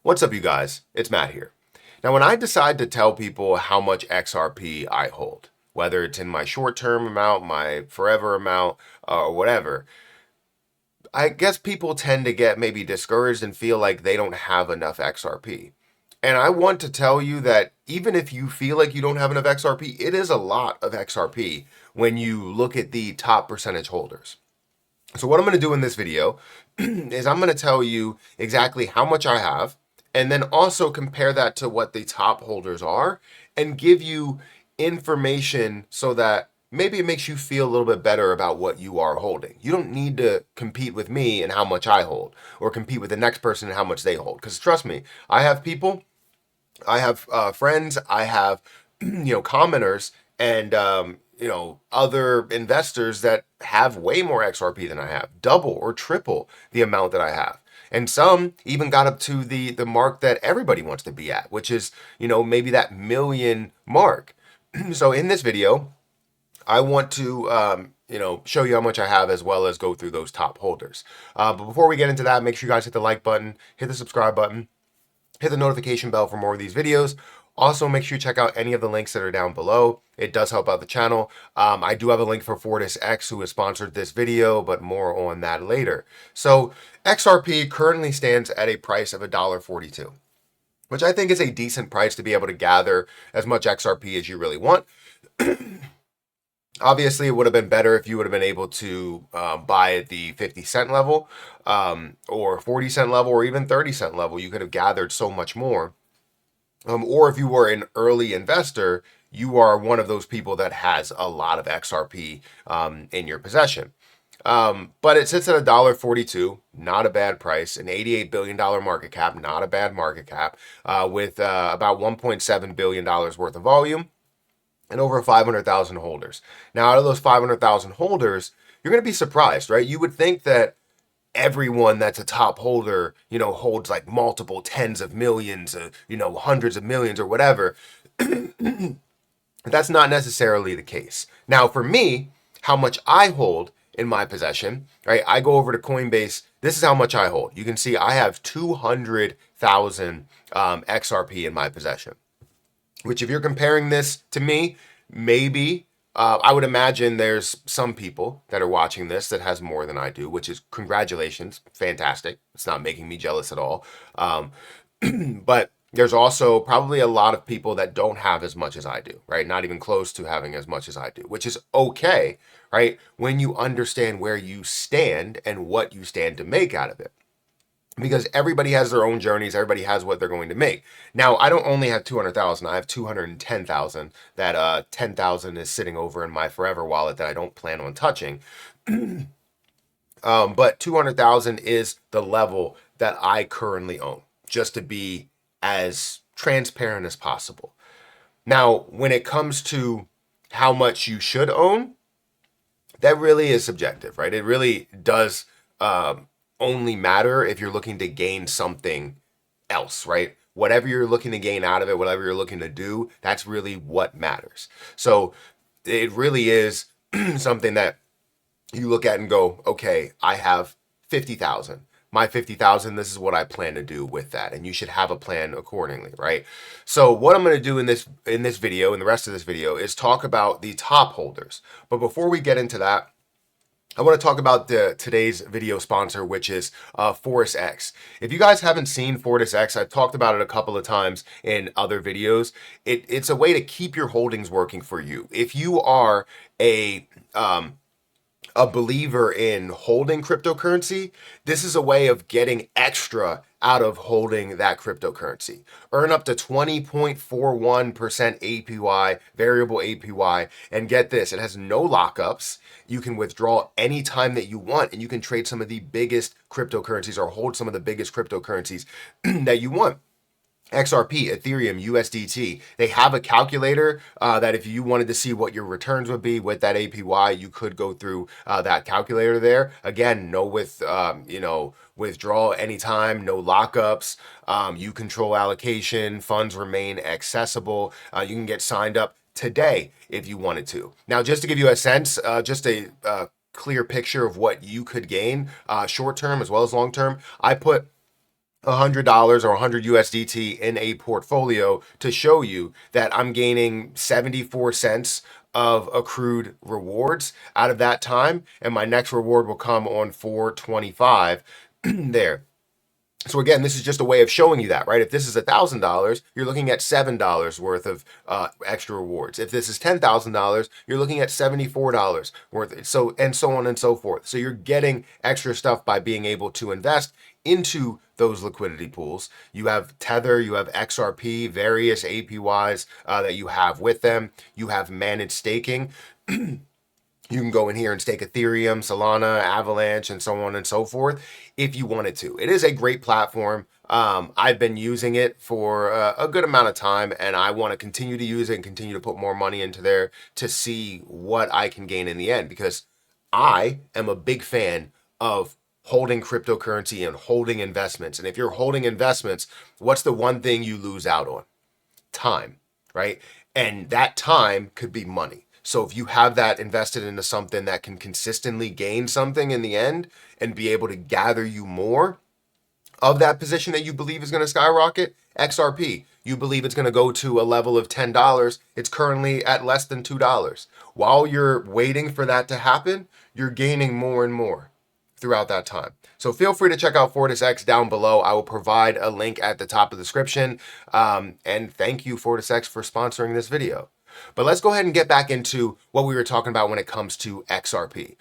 What's up, you guys? It's Matt here. Now, when I decide to tell people how much XRP I hold, whether it's in my short-term amount, my forever amount, or whatever, I guess people tend to get maybe discouraged and feel like they don't have enough XRP. And I want to tell you that even if you feel like you don't have enough XRP, it is a lot of XRP when you look at the top percentage holders. So what I'm going to do in this video is I'm going to tell you exactly how much I have, and then also compare that to what the top holders are and give you information so that maybe it makes you feel a little bit better about what you are holding. You don't need to compete with me and how much I hold or compete with the next person and how much they hold. Because trust me, I have people, I have friends, I have commenters and other investors that have way more XRP than I have, double or triple the amount that I have. And some even got up to the mark that everybody wants to be at, which is, maybe that million mark. So in this video, I want to, show you how much I have as well as go through those top holders. But before we get into that, make sure you guys hit the like button, hit the subscribe button, hit the notification bell for more of these videos. Also, make sure you check out any of the links that are down below. It does help out the channel. I do have a link for Foris X, who has sponsored this video, but more on that later. So XRP currently stands at a price of $1.42, which I think is a decent price to be able to gather as much XRP as you really want. Obviously, it would have been better if you would have been able to buy at the 50-cent level or 40-cent level or even 30-cent level. You could have gathered so much more. Or if you were an early investor, you are one of those people that has a lot of XRP in your possession. But it sits at $1.42, not a bad price. An $88 billion market cap, not a bad market cap, with about $1.7 billion worth of volume and over 500,000 holders. Now, out of those 500,000 holders, you're going to be surprised, right? You would think that everyone that's a top holder, holds like multiple tens of millions, hundreds of millions or whatever. That's not necessarily the case. Now, for me, how much I hold in my possession, right? I go over to Coinbase. This is how much I hold. You can see I have 200,000 XRP in my possession, which if you're comparing this to me, maybe I would imagine there's some people that are watching this that has more than I do, which is congratulations, fantastic. It's not making me jealous at all. But there's also probably a lot of people that don't have as much as I do, right? Not even close to having as much as I do, which is okay, right? When you understand where you stand and what you stand to make out of it. Because everybody has their own journeys, everybody has what they're going to make. Now, I don't only have 200,000, I have 210,000. That 10,000 is sitting over in my forever wallet that I don't plan on touching. But 200,000 is the level that I currently own, just to be as transparent as possible. Now, when it comes to how much you should own, that really is subjective, right? It really does only matter if you're looking to gain something else, right? Whatever you're looking to gain out of it, whatever you're looking to do, that's really what matters. So it really is something that you look at and go, okay, I have 50,000. My 50,000, this is what I plan to do with that. And you should have a plan accordingly, right? So what I'm going to do in this video, and the rest of this video, is talk about the top holders. But before we get into that, I want to talk about today's video sponsor, which is Foris X. If you guys haven't seen Foris X, I've talked about it a couple of times in other videos. It's a way to keep your holdings working for you. If you are a believer in holding cryptocurrency, this is a way of getting extra out of holding that cryptocurrency. Earn up to 20.41% APY, variable APY, and get this, it has no lockups. You can withdraw anytime that you want, and you can trade some of the biggest cryptocurrencies or hold some of the biggest cryptocurrencies that you want. XRP, Ethereum, USDT. They have a calculator that if you wanted to see what your returns would be with that APY, you could go through that calculator there. Again, no withdrawal anytime, no lockups. You control allocation, funds remain accessible. You can get signed up today if you wanted to. Now, just to give you a sense, just a clear picture of what you could gain short term as well as long term, I put $100 or 100 USDT in a portfolio to show you that I'm gaining 74 cents of accrued rewards out of that time, and my next reward will come on 425 there. So again, this is just a way of showing you that, right? If this is $1,000, you're looking at $7 worth of extra rewards. If this is $10,000, you're looking at $74 worth, so and so on and so forth. So you're getting extra stuff by being able to invest into those liquidity pools. You have Tether, you have XRP, various APYs that you have with them. You have managed staking. You can go in here and stake Ethereum, Solana, Avalanche, and so on and so forth if you wanted to. It is a great platform. I've been using it for a good amount of time, and I want to continue to use it and continue to put more money into there to see what I can gain in the end, because I am a big fan of holding cryptocurrency and holding investments. And if you're holding investments, what's the one thing you lose out on? Time, right? And that time could be money. So if you have that invested into something that can consistently gain something in the end and be able to gather you more of that position that you believe is going to skyrocket, XRP, you believe it's going to go to a level of $10. It's currently at less than $2. While you're waiting for that to happen, you're gaining more and more throughout that time. So feel free to check out Foris X down below. I will provide a link at the top of the description. And thank you, Foris X, for sponsoring this video. But let's go ahead and get back into what we were talking about when it comes to XRP.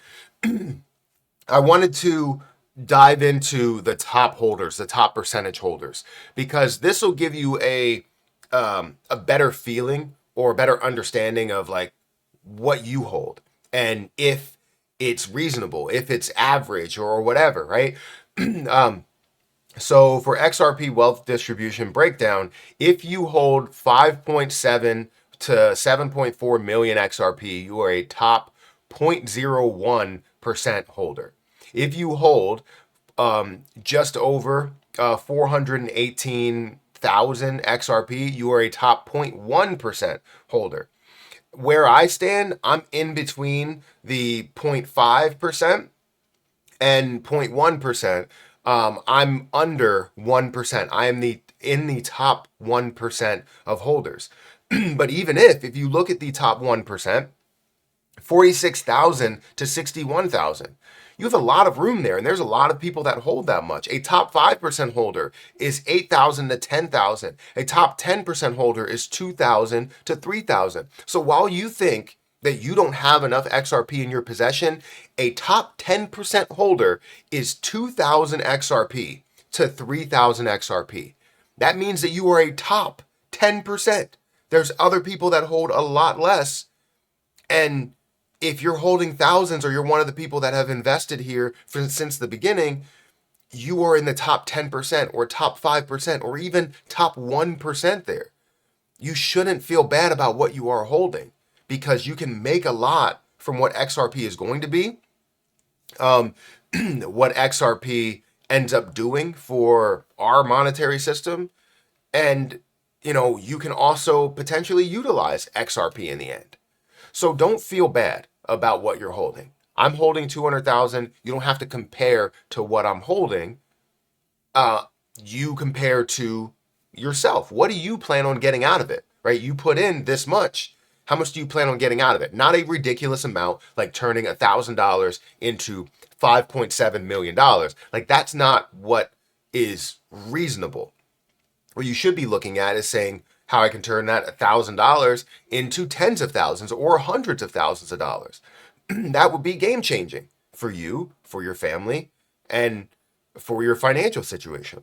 I wanted to dive into the top holders, the top percentage holders, because this will give you a better feeling or a better understanding of like what you hold and if it's reasonable, if it's average or whatever, right? So for XRP wealth distribution breakdown, if you hold 5.7 to 7.4 million XRP, you are a top 0.01% holder. If you hold just over 418,000 XRP, you are a top 0.1% holder. Where I stand, I'm in between the 0.5% and 0.1%. I'm under 1%. I am in the top 1% of holders. But even if you look at the top 1%, 46,000 to 61,000, you have a lot of room there, and there's a lot of people that hold that much. A top 5% holder is 8,000 to 10,000. A top 10% holder is 2,000 to 3,000. So while you think that you don't have enough XRP in your possession, a top 10% holder is 2,000 XRP to 3,000 XRP. That means that you are a top 10%. There's other people that hold a lot less, and if you're holding thousands or you're one of the people that have invested here since the beginning, you are in the top 10% or top 5% or even top 1% there. You shouldn't feel bad about what you are holding, because you can make a lot from what XRP is going to be. What XRP ends up doing for our monetary system. And, you can also potentially utilize XRP in the end. So don't feel bad about what you're holding. I'm holding 200,000. You don't have to compare to what I'm holding. You compare to yourself. What do you plan on getting out of it, right? You put in this much. How much do you plan on getting out of it? Not a ridiculous amount like turning $1,000 into $5.7 million. Like, that's not what is reasonable. What you should be looking at is saying how I can turn that $1,000 into tens of thousands or hundreds of thousands of dollars. That would be game changing for you, for your family, and for your financial situation.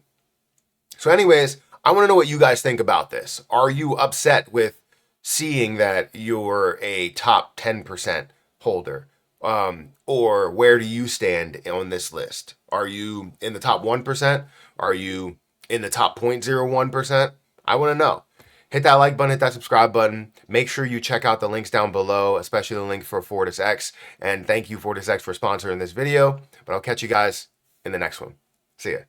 So anyways, I want to know what you guys think about this. Are you upset with seeing that you're a top 10% holder? Or where do you stand on this list? Are you in the top 1%? Are you in the top 0.01%? I want to know. Hit that like button, hit that subscribe button. Make sure you check out the links down below, especially the link for Foris X. And thank you, Foris X, for sponsoring this video. But I'll catch you guys in the next one. See ya.